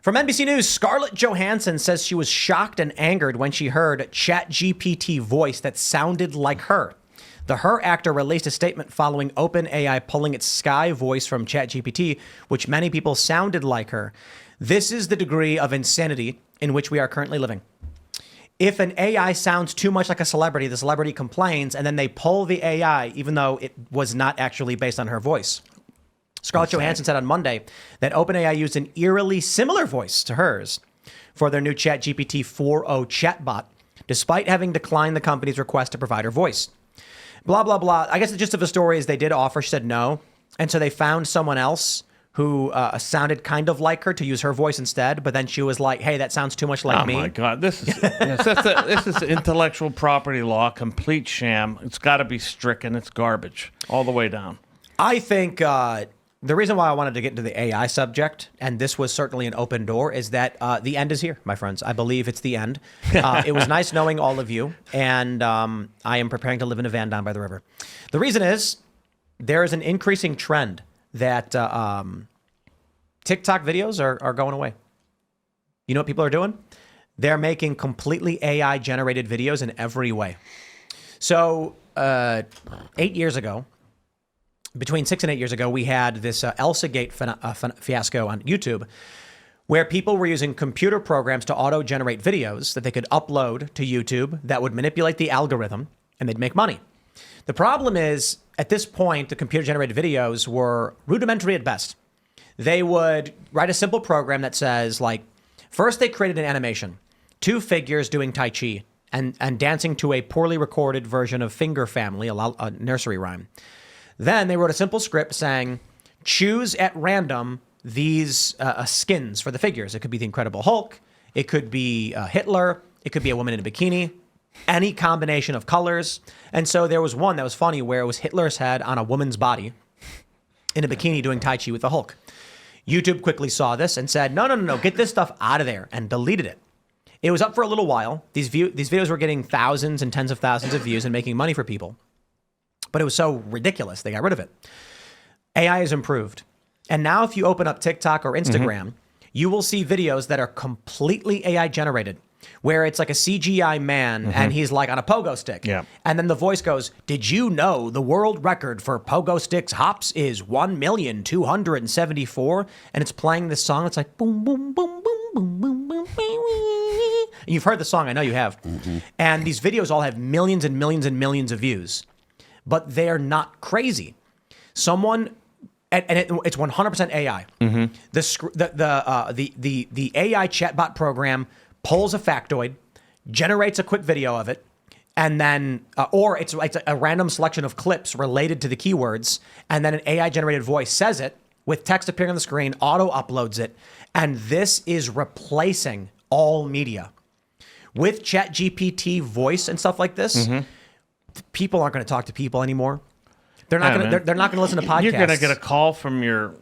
From NBC News, Scarlett Johansson says she was shocked and angered when she heard ChatGPT voice that sounded like her. The Her actor released a statement following OpenAI pulling its Sky voice from ChatGPT, which many people sounded like her. This is the degree of insanity in which we are currently living. If an AI sounds too much like a celebrity, the celebrity complains, and then they pull the AI, even though it was not actually based on her voice. Scarlett Johansson said on Monday that OpenAI used an eerily similar voice to hers for their new ChatGPT 4.0 chatbot, despite having declined the company's request to provide her voice. Blah, blah, blah. I guess the gist of the story is they did offer. She said no. And so they found someone else who sounded kind of like her to use her voice instead. But then she was like, hey, that sounds too much like me. Oh, my God. This is intellectual property law, complete sham. It's got to be stricken. It's garbage all the way down. I think the reason why I wanted to get into the AI subject, and this was certainly an open door, is that the end is here, my friends. I believe it's the end. It was nice knowing all of you, and I am preparing to live in a van down by the river. The reason is there is an increasing trend that TikTok videos are going away. You know what people are doing? They're making completely AI-generated videos in every way. So 8 years ago, between 6 and 8 years ago, we had this Elsagate fiasco on YouTube where people were using computer programs to auto-generate videos that they could upload to YouTube that would manipulate the algorithm and they'd make money. The problem is, at this point, the computer-generated videos were rudimentary at best. They would write a simple program that says, like, first they created an animation, 2 figures doing Tai Chi and dancing to a poorly recorded version of Finger Family, a nursery rhyme. Then they wrote a simple script saying, choose at random these skins for the figures. It could be the Incredible Hulk. It could be Hitler. It could be a woman in a bikini. Any combination of colors. And so there was one that was funny where it was Hitler's head on a woman's body in a bikini doing Tai Chi with the Hulk. YouTube quickly saw this and said, no, get this stuff out of there, and deleted it. It was up for a little while. These videos were getting thousands and tens of thousands of views and making money for people. But it was so ridiculous, they got rid of it. AI has improved. And now if you open up TikTok or Instagram, you will see videos that are completely AI generated, where it's like a CGI man and he's like on a pogo stick. Yeah. And then the voice goes, did you know the world record for pogo sticks hops is 1,274? And it's playing this song. It's like boom, boom, boom, boom, boom, boom, boom, boom. You've heard the song. I know you have. And these videos all have millions and millions and millions of views. But they're not crazy. Someone, it's 100% AI. The AI chatbot program pulls a factoid, generates a quick video of it, and then, or it's a random selection of clips related to the keywords, and then an AI generated voice says it with text appearing on the screen, auto uploads it, and this is replacing all media. With ChatGPT voice and stuff like this, people aren't going to talk to people anymore. They're not going to. They're not going to listen to podcasts. You're going to get a call from your.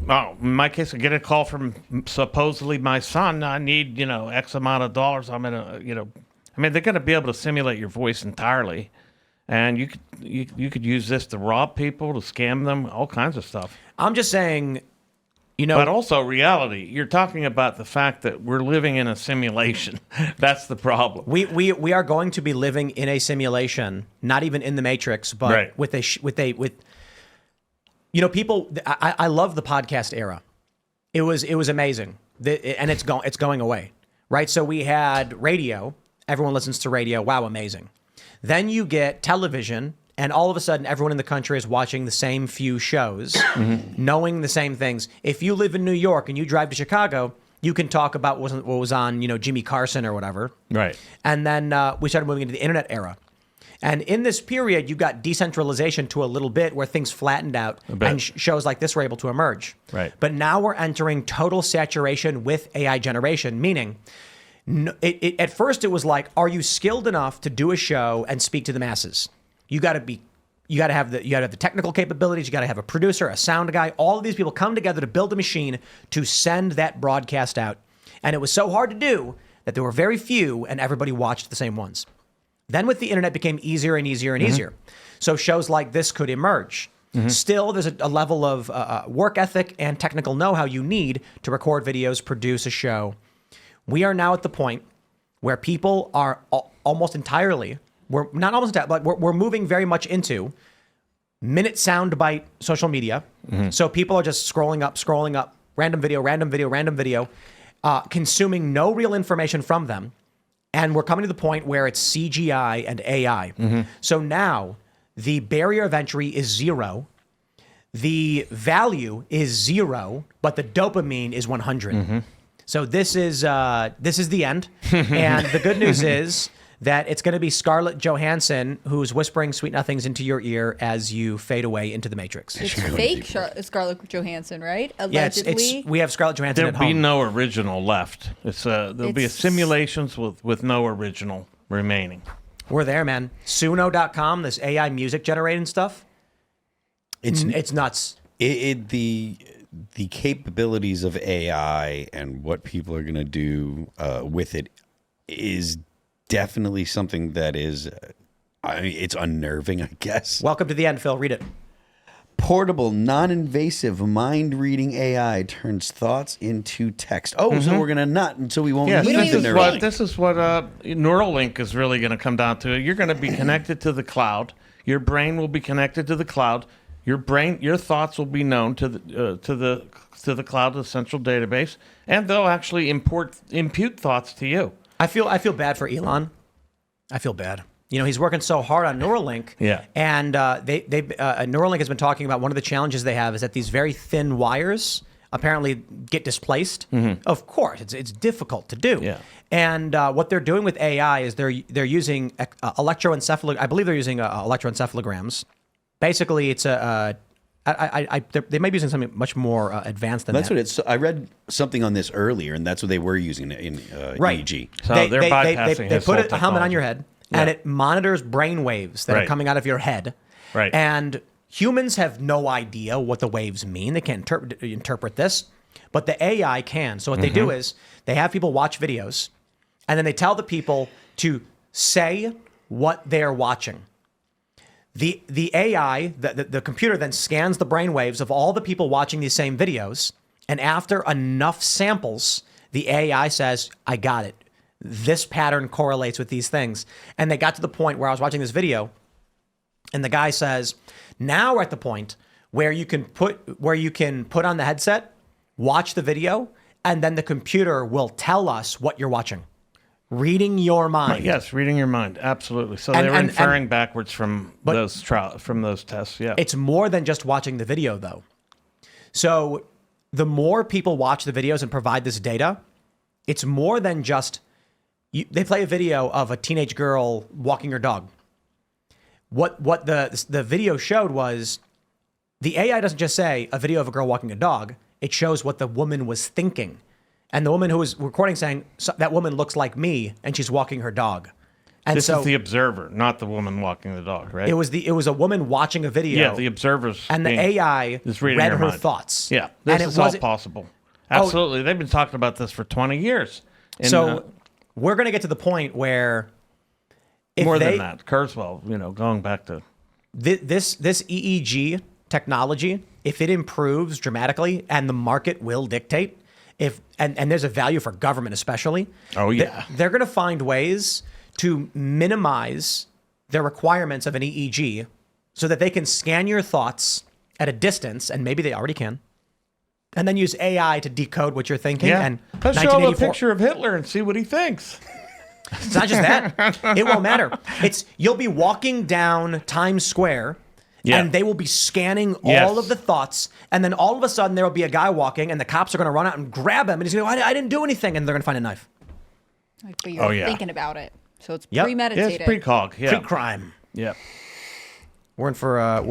Oh, in my case, I get a call from supposedly my son. I need X amount of dollars. I'm gonna I mean, they're going to be able to simulate your voice entirely, and you could use this to rob people, to scam them, all kinds of stuff. I'm just saying. But also reality. You're talking about the fact that we're living in a simulation. That's the problem. We are going to be living in a simulation, not even in the Matrix, but with people. I love the podcast era. It was amazing, and it's going away, right? So we had radio. Everyone listens to radio. Wow, amazing. Then you get television. And all of a sudden, everyone in the country is watching the same few shows, knowing the same things. If you live in New York and you drive to Chicago, you can talk about what was on, Jimmy Carson or whatever. Right. And then we started moving into the internet era. And in this period, you got decentralization to a little bit where things flattened out and shows like this were able to emerge. Right. But now we're entering total saturation with AI generation, meaning at first it was like, are you skilled enough to do a show and speak to the masses? You got to have the technical capabilities. You got to have a producer, a sound guy. All of these people come together to build a machine to send that broadcast out. And it was so hard to do that there were very few and everybody watched the same ones. Then with the internet became easier and easier and easier. So shows like this could emerge. Still, there's a level of work ethic and technical know-how you need to record videos, produce a show. We are now at the point where people are almost entirely, we're not almost entirely, but we're moving very much into minute soundbite social media. So people are just scrolling up, random video, consuming no real information from them. And we're coming to the point where it's CGI and AI. So now the barrier of entry is 0. The value is 0, but the dopamine is 100. So this is the end. And the good news is that it's going to be Scarlett Johansson who's whispering sweet nothings into your ear as you fade away into the Matrix. It's fake Scarlett Johansson, right? Yeah, Allegedly. we have Scarlett Johansson at There'll be home. no original left. There'll be simulations with no original remaining. We're there, man. Suno.com, this AI music generating stuff. It's nuts. The capabilities of AI and what people are going to do with it is definitely something that is, it's unnerving, I guess. Welcome to the end, Phil. Read it. Portable, non-invasive, mind-reading AI turns thoughts into text. Oh, so we're going to nut until we won't Yes, need the neural. this is what Neuralink is really going to come down to. You're going to be connected to the cloud. Your brain will be connected to the cloud. Your thoughts will be known to the cloud, the central database, and they'll actually impute thoughts to you. I feel bad for Elon. I feel bad. He's working so hard on Neuralink. Yeah. And Neuralink has been talking about one of the challenges they have is that these very thin wires apparently get displaced. Of course, it's difficult to do. Yeah. And what they're doing with AI is they're using electroencephalograms. I believe they're using electroencephalograms. Basically, it's they may be using something much more advanced than That's that. what it's. I read something on this earlier, and that's what they were using in Right. EEG. So they're bypassing they his put whole a helmet on technology. your head, and it monitors brain waves that are Right. coming out of your head. Right. And humans have no idea what the waves mean. They can't interpret this, but the AI can. So what they do is they have people watch videos, and then they tell the people to say what they're watching. The AI, the computer then scans the brain waves of all the people watching these same videos, and after enough samples, the AI says, I got it. This pattern correlates with these things. And they got to the point where I was watching this video, and the guy says, now we're at the point where you can put on the headset, watch the video, and then the computer will tell us what you're watching. Reading your mind. Yes, reading your mind, absolutely. So And- they were and- inferring backwards from those tests. Yeah, It's more than just watching the video, though. So the more people watch the videos and provide this data, it's more than just they play a video of a teenage girl walking her dog. What the video showed was the AI doesn't just say a video of a girl walking a dog. It shows what the woman was thinking. And the woman who was recording saying, that woman looks like me and she's walking her dog. And this so is the observer, not the woman walking the dog, right? it was a woman watching a video. Yeah, the observer's and the AI is reading read your her mind. thoughts. Yeah, and this it is all wasn't- possible. Absolutely. They've been talking about this for 20 years. And, So we're going to get to the point where if more they, than that. Kurzweil, going back to... this EEG technology, if it improves dramatically, and the market will dictate, and there's a value for government especially. Oh, yeah. They're going to find ways to minimize the requirements of an EEG so that they can scan your thoughts at a distance, and maybe they already can, and then use AI to decode what you're thinking. Yeah. And Let's show him a 1984 picture of Hitler and see what he thinks. It's not just that. It won't matter. You'll be walking down Times Square, Yeah. and they will be scanning Yes. all of the thoughts, and then all of a sudden there will be a guy walking, and the cops are going to run out and grab him, and he's going to go, I didn't do anything, and they're going to find a knife. But you're yeah. thinking about it. So it's Yep. premeditated. Yeah, it's precog. Yeah. Pre-crime. Yeah. We're in for a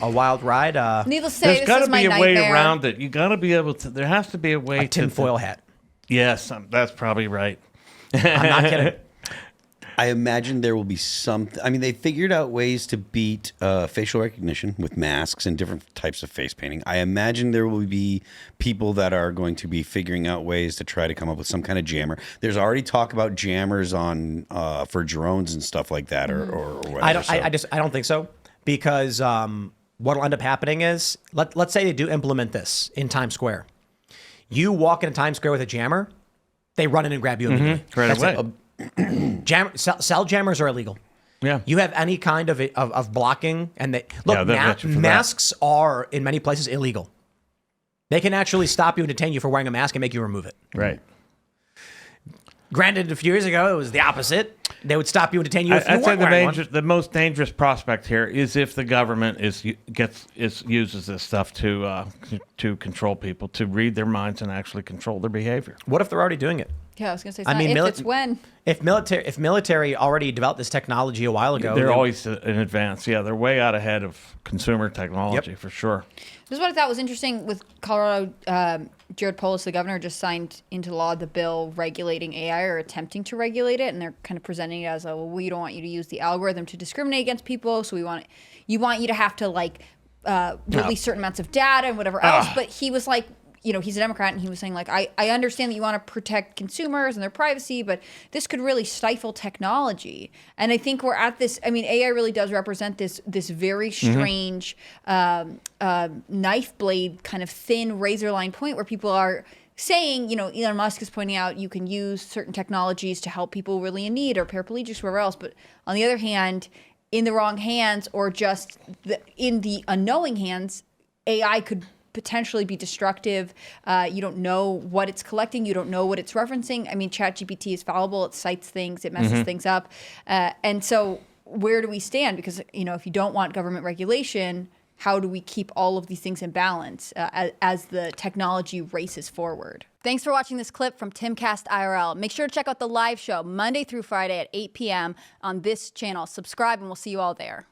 wild ride. Needless to say, There's this got is to my be a nightmare. way around it. You got to be able to. There has to be a way a tinfoil hat. Yes, that's probably right. I'm not kidding. I imagine there will be something. I mean, they figured out ways to beat facial recognition with masks and different types of face painting. I imagine there will be people that are going to be figuring out ways to try to come up with some kind of jammer. There's already talk about jammers on for drones and stuff like that, or whatever. I don't think so, because what'll end up happening is, let's say they do implement this in Times Square. You walk into Times Square with a jammer, they run in and grab you immediately. Right That's away. it. Cell jammers are illegal. Yeah. You have any kind of blocking, and they look. they'll get you for that. Masks are in many places illegal. They can actually stop you and detain you for wearing a mask and make you remove it. Right. Granted, a few years ago, it was the opposite. They would stop you and detain you if you I'd say weren't wearing one. the most dangerous prospect here is if the government uses this stuff to control people, to read their minds and actually control their behavior. What if they're already doing it? Yeah, I was gonna say. It's I not mean, if it's when. If military already developed this technology a while ago, They're always in advance. Yeah, they're way out ahead of consumer technology for sure. This is what I thought was interesting with Colorado. Jared Polis, the governor, just signed into law the bill regulating AI or attempting to regulate it, and they're kind of presenting it as, well, we don't want you to use the algorithm to discriminate against people, so we want you to have to release certain amounts of data and whatever else. But he was like, he's a Democrat, and he was saying, like, I understand that you want to protect consumers and their privacy, but this could really stifle technology. And I think we're at this, AI really does represent this very strange knife blade, kind of thin razor line point where people are saying, Elon Musk is pointing out you can use certain technologies to help people really in need or paraplegics, wherever else. But on the other hand, in the wrong hands or just in the unknowing hands, AI could potentially be destructive. You don't know what it's collecting. You don't know what it's referencing. ChatGPT is fallible. It cites things. It messes things up. And so where do we stand? Because, if you don't want government regulation, how do we keep all of these things in balance as the technology races forward? Thanks for watching this clip from Timcast IRL. Make sure to check out the live show Monday through Friday at 8 p.m. on this channel. Subscribe, and we'll see you all there.